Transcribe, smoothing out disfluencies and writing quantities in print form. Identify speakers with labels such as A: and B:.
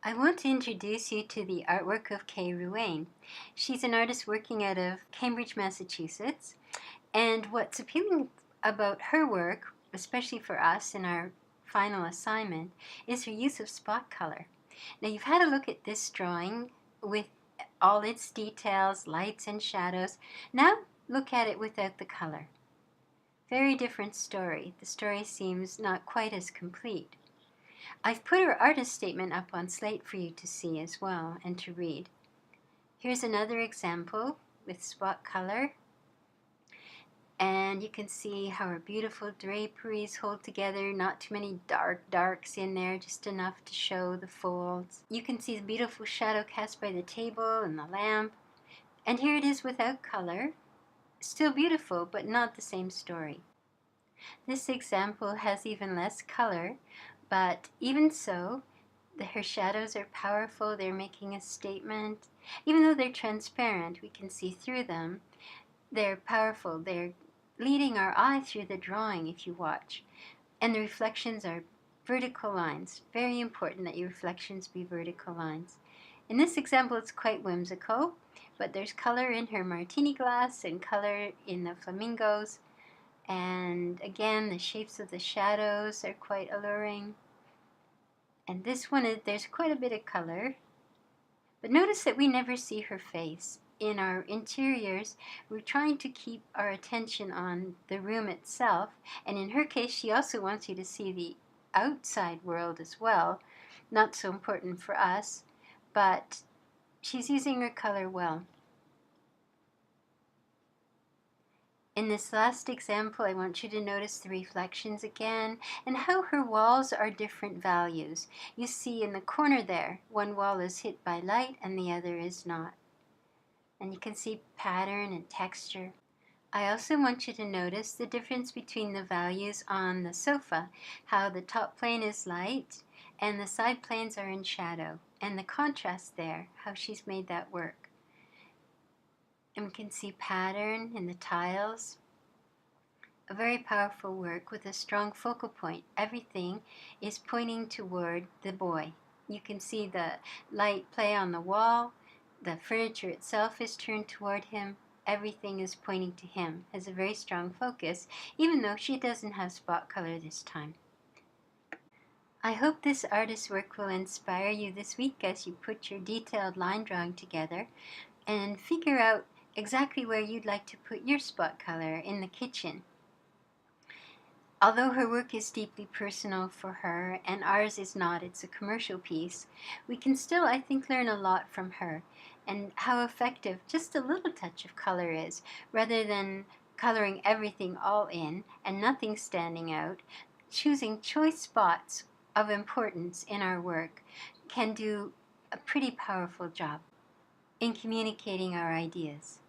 A: I want to introduce you to the artwork of Kay Ruane. She's an artist working out of Cambridge, Massachusetts, and what's appealing about her work, especially for us in our final assignment, is her use of spot color. Now you've had a look at this drawing with all its details, lights and shadows. Now look at it without the color. Very different story. The story seems not quite as complete. I've put her artist statement up on Slate for you to see as well and to read. Here's another example with spot color. And you can see how her beautiful draperies hold together, not too many darks in there, just enough to show the folds. You can see the beautiful shadow cast by the table and the lamp. And here it is without color. Still beautiful, but not the same story. This example has even less color, but even so, her shadows are powerful. They're making a statement. Even though they're transparent, we can see through them. They're powerful. They're leading our eye through the drawing if you watch. And the reflections are vertical lines. Very important that your reflections be vertical lines. In this example, it's quite whimsical, but there's color in her martini glass and color in the flamingos. And again, the shapes of the shadows are quite alluring. And this one, there's quite a bit of color. But notice that we never see her face. In our interiors, we're trying to keep our attention on the room itself. And in her case, she also wants you to see the outside world as well. Not so important for us, but she's using her color well. In this last example, I want you to notice the reflections again and how her walls are different values. You see in the corner there, one wall is hit by light and the other is not. And you can see pattern and texture. I also want you to notice the difference between the values on the sofa, how the top plane is light and the side planes are in shadow, and the contrast there, how she's made that work. And we can see pattern in the tiles. A very powerful work with a strong focal point. Everything is pointing toward the boy. You can see the light play on the wall. The furniture itself is turned toward him. Everything is pointing to him. Has a very strong focus, even though she doesn't have spot color this time. I hope this artist's work will inspire you this week as you put your detailed line drawing together and figure out exactly where you'd like to put your spot color in the kitchen. Although her work is deeply personal for her and ours is not, it's a commercial piece, we can still, I think, learn a lot from her and how effective just a little touch of color is, rather than coloring everything all in and nothing standing out. Choosing choice spots of importance in our work can do a pretty powerful job in communicating our ideas.